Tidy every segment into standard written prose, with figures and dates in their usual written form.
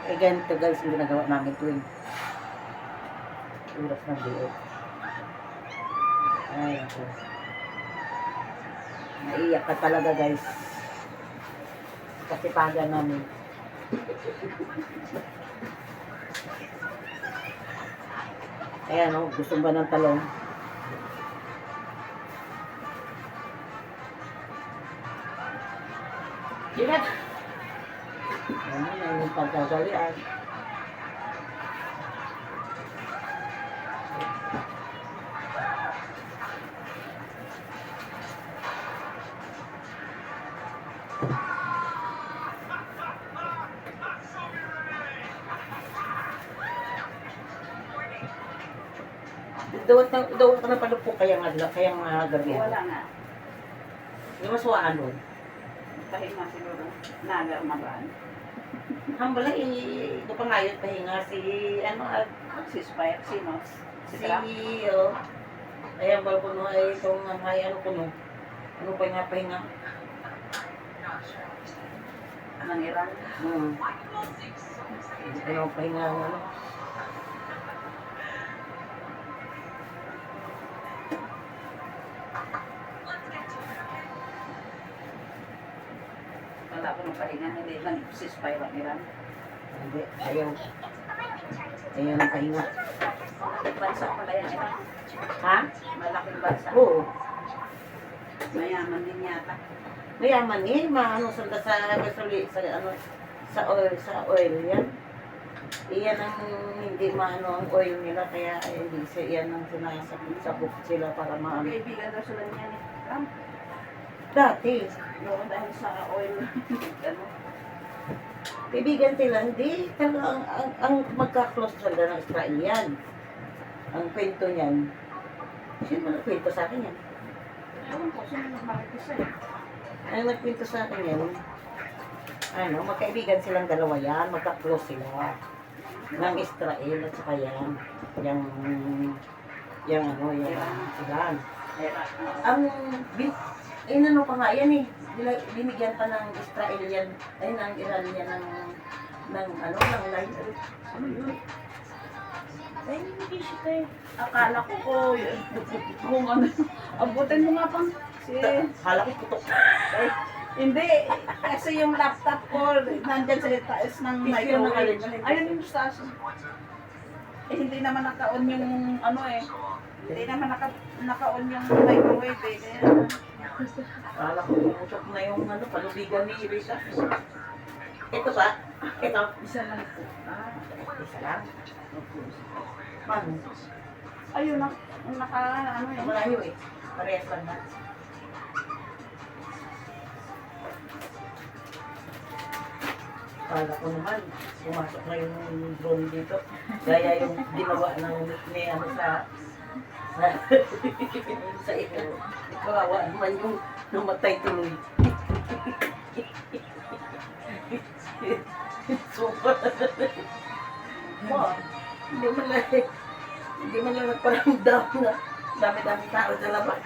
Eh, ganito guys yung ginagawa namin tuwing oras ng diet. Ay, ako. Naiyak ka talaga guys. Kasi paga namin. Ayan o, gusto ba ng talong? Ingat! Ayan na yung pagkagalian. Dawat ka na palupok kaya nga gabi. Wala nga. Yung maswaan doon. Pahinga siguro. Naga umagaan. Hambala, ito pa ngayon pahinga si, Si Spire. Sino? Si si, Trump. ayan ba kuno ay itong may kuno. Ano pa nga pahinga? Ng Iran. Ano pahinga ano? Wala ko ng pahinga. Hindi lang si Spire ang Iran. Hindi, ayaw. Ayaw ng pahinga. Malaking bansa pala yan Iran. Ha? Malaking bansa. Oo. Mayaman din yata. Mayaman eh, maano sa gasoli, sa oil yan. Iyan ang hindi maano ang oil nila, kaya hindi iyan ang sinasabot sila para maano. Kaibigan daw sila niya ni Trump. Dati, Noon dahil sa oil. Ano? kaibigan sila, hindi talaga ang magka-close talaga ng Israel yan. Ang kwento niyan, sino ba nagkwento sa akin yan? Ewan ko, sino nagmakikisa eh. Ang nagkwento sa akin yan, magkaibigan silang dalawa yan, magka-close sila. Ng Israel at saka yan. Yung Iran. Ang, inano pa nga yan eh, binigyan pa ng Israel yan, ay ng Iran yan ng line. Ano yun? Ay, hindi siya tayo. Akala ko kung ano. Abutin mo nga pang. Hala ko putok. Ay, hindi. Kasi yung laptop ko, nandyan sa taas ng microwave. Ayun yung station. Eh, hindi naman naka-on yung ano eh. Hindi naman naka-on yung microwave eh. Kaya, Hala ko putok na yung palubigan ni Rita. Ito ba? Ito. isa lang po. Isa lang. Paano? Ayun, ano eh. Malayo eh. Parehas lang na. Kala ko naman, pumasok na yung drone dito. Gaya yung ginawa ng ni sa ito. Kawawa naman yung namatay tuloy. Super. Hindi man lang nagparamdam na dami-dami tao sa labas.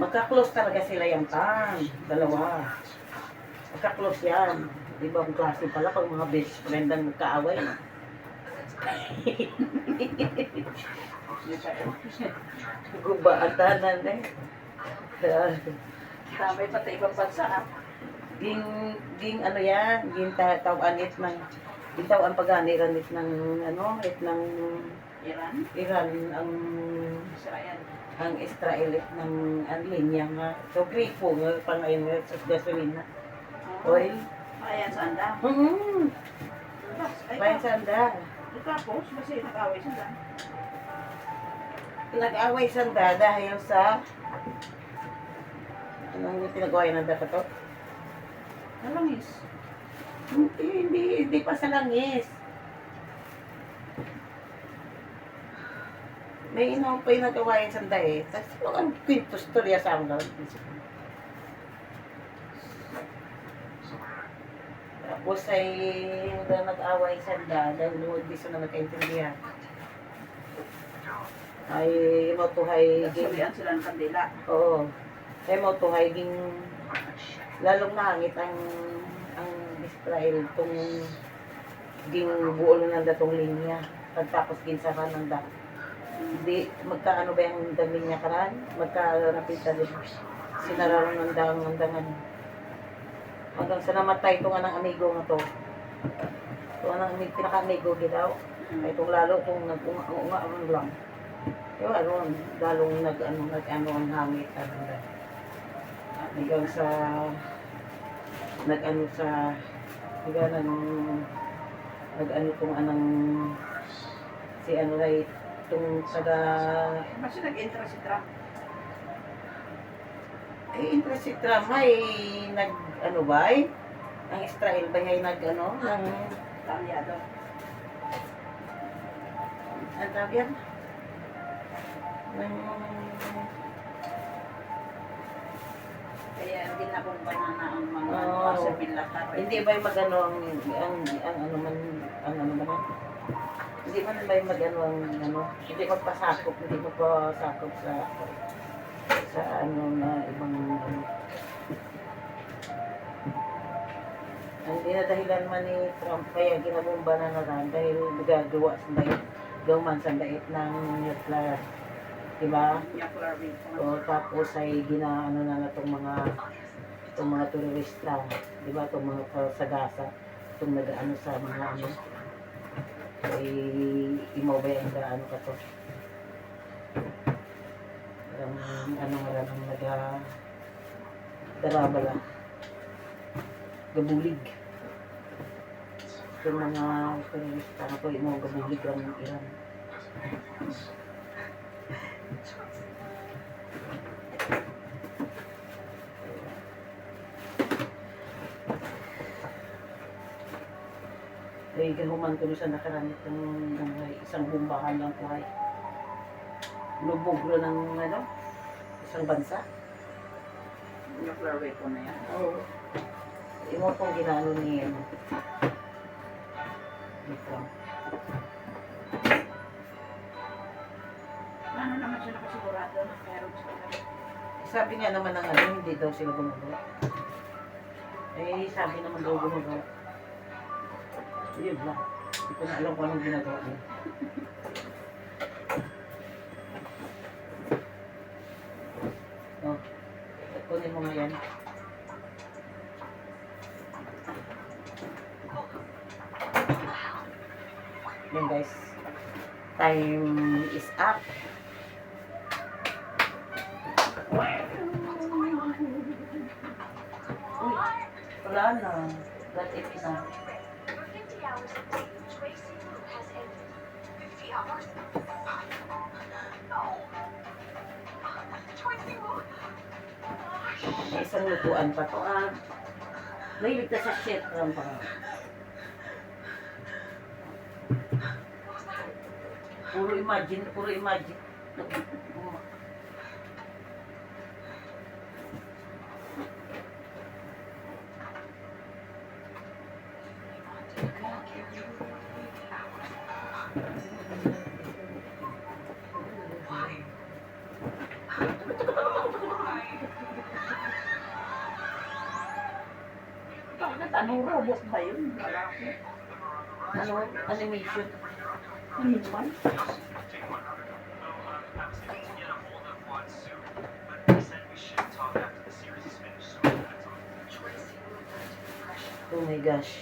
Magka-close talaga sila yung dalawa. Magka-close yan. Ibang klase pala pag mga best friend ang magkaaway. Gubaatanan eh. Dami pati ibang bansa ah. Ging ano yan, ging tawanit ng gitawan paganiranit ng ng Iran, Iran Israel. ang Israel ng ang linya nga. So gripo nga pangayon nga sa gasolina. Oil. Ayan, sanda. Ay, Bayan sanda. tapos, kasi nag-away sila. Nag-away sanda dahil sa anong pinagawa ng data to? Nalangis. Hindi pa sa langis. May inaw pa yung nagawa yung sanda eh. Tapos ang kwento storya sa amin. Tapos ay nag-away sanda dahil hindi sila nagkaintindihan. Ay mo to hay ging Nasulian sila ng kandila. oo. Ay mo to hay ging lalong nangit ang Israel tong ging buol ng datong linya. Pagtapos ginsara ng da. Hindi magkaano ba yung dami niya karan? Magka-rapita din. Sinararon ng dangan. Hanggang sa namatay ito nga ng amigo nga to. Ito nga ng pinaka-amigo ginaw. Ay itong lalo itong nag-unga-unga lang. Yung ano, lalong nag-ano ang hangit. Hanggang sa nag-ano sa nag-ano itong anang si ano ay itong taga Mas nag-enter si Trump. interest si Trump ay nag ano ba ay ang Israel ba ay nag ano ng Talyado. ang tawag yan ng Kaya hindi na kung banana ang mga Oo. sa bilatar. hindi ba yung magano ang ano man ang ano man hindi man ba yung magano ang ano hindi magpasakop hindi magpasakop sa ano na ibang ano. Ang dinadahilan man ni Trump kaya ginabomba na naran dahil gagawa sa dait gawman sa dait ng nuclear diba? Nuclear weapon. O tapos ay ginaano na itong mga turista diba? Itong mga sagasa itong nag-ano sa mga ano ay imobay ang gaano ka to ang ano nga lang ang darabala gabulig itong mga turista na to imo gabulig ang Iran ay gahuman ko sa nakaramit ng isang bumbahan lang po ay lubog ro ng ano isang bansa. Nuclear weapon na yan. Oo. Imo pong ginano ni ano. Dito. Ano naman siya nakasigurado na meron sila. Sabi nga naman ng ano, hindi daw sila gumagawa. Eh, sabi naman daw gumagawa. Yun lang. Hindi ko na alam kung anong ginagawa niya. Oh, kunin mo nga yan. Yan guys. Time is up. Uy, wala na. That it na. May isang lutuan pa to. May ligtas sa shit lang pa. Puro imagine. Bakit? Anong robot ba yun? Lalaki. Ano? Animation. Ano man? Oh my gosh.